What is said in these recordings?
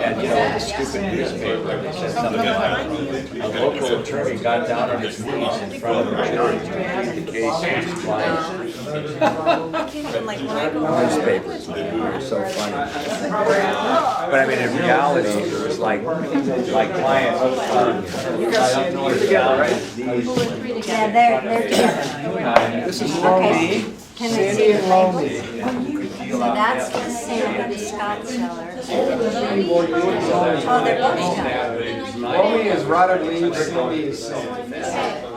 And you know, the stupid newspaper that said something about a local attorney got down on his knees in front of the jury to plead the case of his client. Newspapers, man, they're so funny. But I mean, in reality, it was like my client. You guys see it together, right? Yeah, they're together. This is Lomi, Sandy and Lomi. So that's the Sandy Scott cellar. Oh, they're both Scott. Lomi is rotted leaves, Sandy is sand.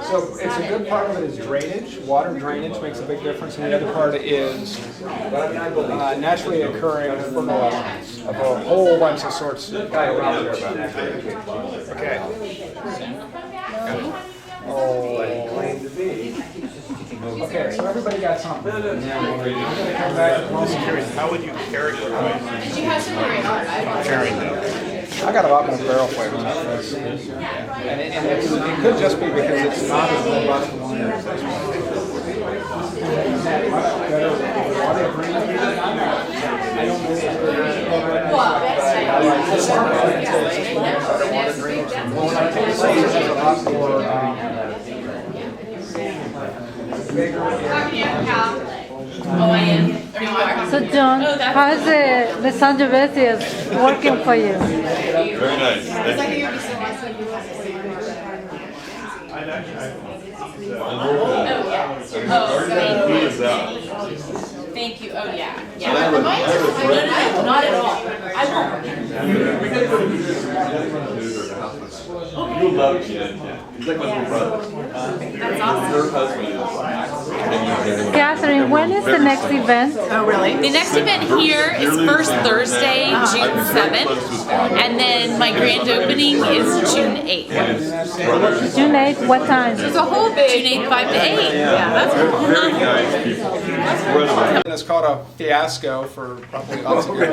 So it's a good part of it is drainage. Water drainage makes a big difference, and the other part is naturally occurring fertile elements of a whole bunch of sorts. Okay. Okay, so everybody got something. I'm going to come back. How would you characterize Sharing them. I got a lot more barrel flavors out of this. And it could just be because it's not as robust a wine as this one. So John, how is the Sangiovese is working for you? Very nice. Thank you. Oh yeah. Yeah. Not at all. I won't. You love Jen. He's like my little brother. That's awesome. Her husband is. Catherine, when is the next event? Oh really? The next event here is first Thursday, June 7th, and then my grand opening is June 8th. June 8th, what time? There's a whole big June 8th, 5 to 8. Yeah, that's Very nice people. Incredible. It's called a fiasco for probably lots of years.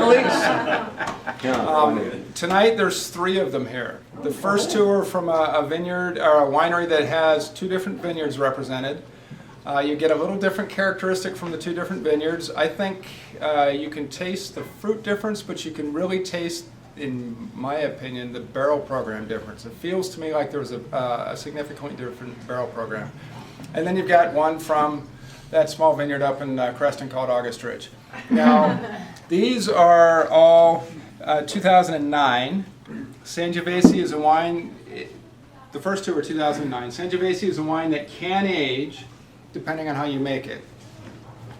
Tonight there's 3 of them here. The first 2 are from a vineyard or a winery that has 2 different vineyards represented. You get a little different characteristic from the 2 different vineyards. I think you can taste the fruit difference, but you can really taste, in my opinion, the barrel program difference. It feels to me like there was a significantly different barrel program. And then you've got one from that small vineyard up in Creston called August Ridge. Now, these are all 2009. Sangiovese is a wine, the first 2 are 2009. Sangiovese is a wine that can age depending on how you make it.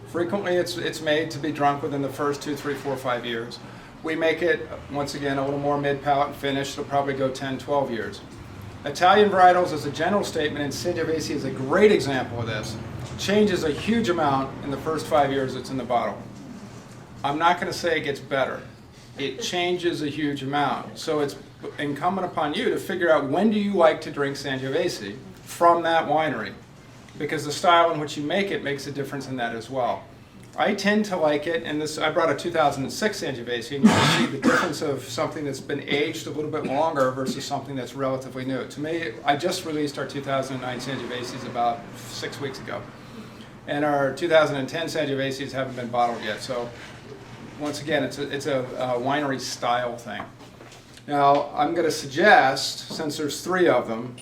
Frequently it's made to be drunk within the first 2, 3, 4, 5 years. We make it, once again, a little more mid-palate finish. It'll probably go 10, 12 years. Italian varietals as a general statement, and Sangiovese is a great example of this. Changes a huge amount in the first 5 years it's in the bottle. I'm not going to say it gets better. It changes a huge amount. So it's incumbent upon you to figure out when do you like to drink Sangiovese from that winery, because the style in which you make it makes a difference in that as well. I tend to like it, and this, I brought a 2006 Sangiovese, and you can see the difference of something that's been aged a little bit longer versus something that's relatively new. To me, I just released our 2009 Sangioveses about 6 weeks ago, and our 2010 Sangioveses haven't been bottled yet. So once again, it's a winery style thing. Now, I'm going to suggest, since there's 3 of them,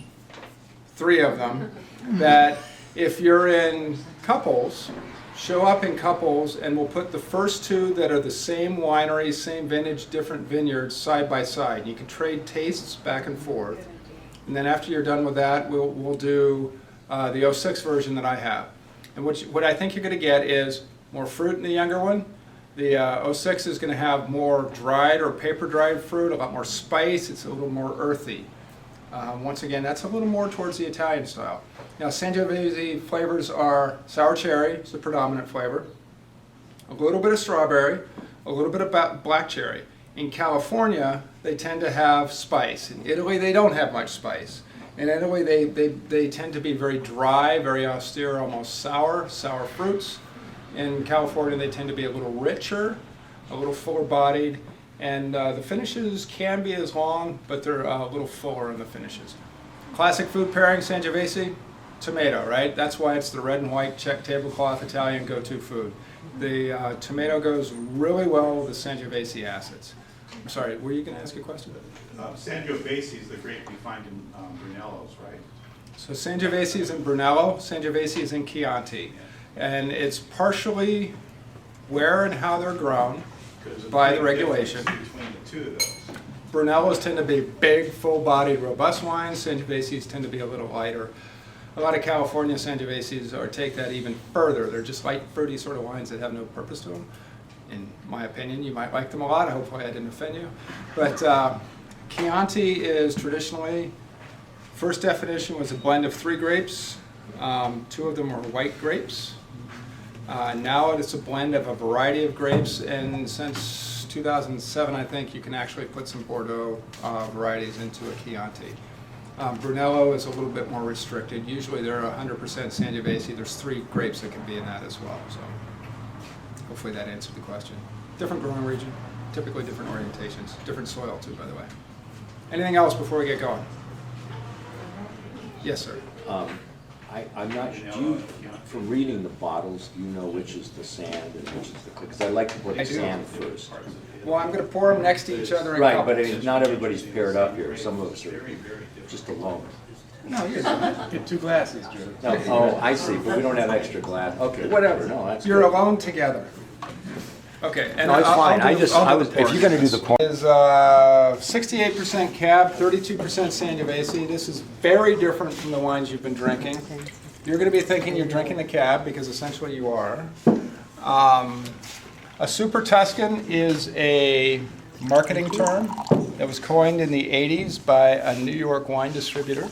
that if you're in couples, show up in couples, and we'll put the first 2 that are the same winery, same vintage, different vineyards side by side. You can trade tastes back and forth, and then after you're done with that, we'll do the 06 version that I have. And what I think you're going to get is more fruit in the younger one. The 06 is going to have more dried or paper-dried fruit, a lot more spice. It's a little more earthy. Once again, that's a little more towards the Italian style. Now, Sangiovese flavors are sour cherry, it's the predominant flavor, a little bit of strawberry, a little bit of black cherry. In California, they tend to have spice. In Italy, they don't have much spice. In Italy, they tend to be very dry, very austere, almost sour fruits. In California, they tend to be a little richer, a little fuller bodied, and the finishes can be as long, but they're a little fuller in the finishes. Classic food pairing, Sangiovese, tomato, right? That's why it's the red and white check tablecloth Italian go-to food. The tomato goes really well with the Sangiovese acids. I'm sorry, were you going to ask a question? Sangiovese is the grape we find in Brunello's, right? So Sangiovese is in Brunello, Sangiovese is in Chianti. And it's partially where and how they're grown by the regulation. Between the two of those. Brunellos tend to be big, full-bodied, robust wines. Sangioveses tend to be a little lighter. A lot of California Sangioveses take that even further. They're just light, fruity sort of wines that have no purpose to them. In my opinion, you might like them a lot. Hopefully I didn't offend you. But Chianti is traditionally, first definition was a blend of 3 grapes. 2 of them are white grapes. Now it's a blend of a variety of grapes, and since 2007, I think, you can actually put some Bordeaux varieties into a Chianti. Brunello is a little bit more restricted. Usually they're 100% Sangiovese. There's 3 grapes that can be in that as well. So hopefully that answered the question. Different growing region, typically different orientations, different soil too, by the way. Anything else before we get going? Yes, sir. I'm not, from reading the bottles, do you know which is the sand and which is the clay? Because I like to put the sand first. Well, I'm going to pour them next to each other in Right, cups. but not everybody's paired up here. Some of us are just alone. No, you're not. Get 2 glasses, Drew. No, oh, I see, but we don't have extra glass. Okay, whatever, no, that's You're good. alone together. Okay. And No, it's fine. I'll do the If you're gonna do the pour. Is 68% Cab, 32% Sangiovese. This is very different from the wines you've been drinking. You're going to be thinking you're drinking the Cab, because essentially you are. A Super Tuscan is a marketing term that was coined in the 80s by a New York wine distributor.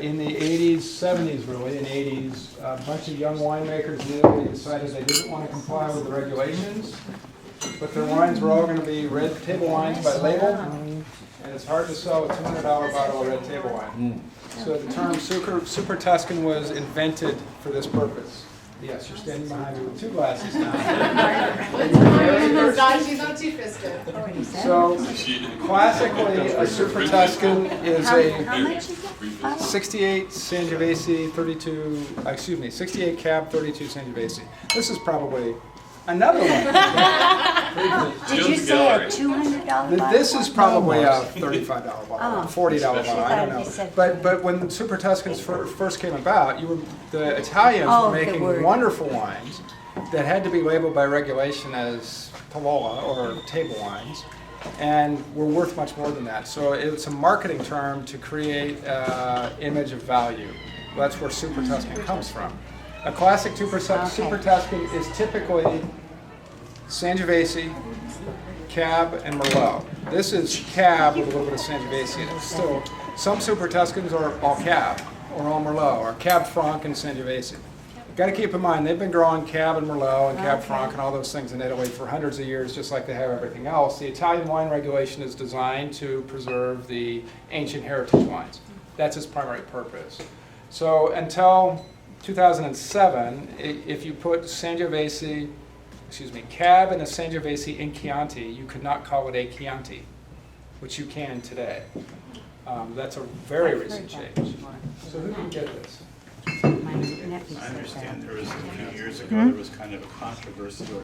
In the 80s, 70s really, in the 80s, a bunch of young winemakers knew they decided they didn't want to comply with the regulations, but their wines were all going to be red table wines by label, and it's hard to sell a $200 bottle of red table wine. So the term Super Tuscan was invented for this purpose. Yes, you're standing behind me with 2 glasses now. She's not too festive. So classically, a Super Tuscan is a How much is it? 68 Sangiovese, 68 Cab, 32 Sangiovese. This is probably another one. Did you say a $200 bottle? This is probably a $35 bottle, Oh. $40 bottle, I don't You know. said But when Super Tuscans first came about, the Italians Oh, were the making word. wonderful wines that had to be labeled by regulation as Palola or table wines, and were worth much more than that. So it's a marketing term to create image of value. Well, that's where Super Tuscan comes from. A classic Super Tuscan is typically Sangiovese, Cab, and Merlot. This is Cab with a little bit of Sangiovese in it. Still, some Super Tuscans are all Cab, or all Merlot, or Cab Franc and Sangiovese. Got to keep in mind, they've been growing Cab and Merlot and Cab Franc and all those things in Italy for hundreds of years, just like they have everything else. The Italian wine regulation is designed to preserve the ancient heritage wines. That's its primary purpose. So until 2007, if you put Cab and a Sangiovese in Chianti, you could not call it a Chianti, which you can today. That's a very recent change. So who can get this? My nephew I said understand that. there was, a few years ago, there was kind of a controversy over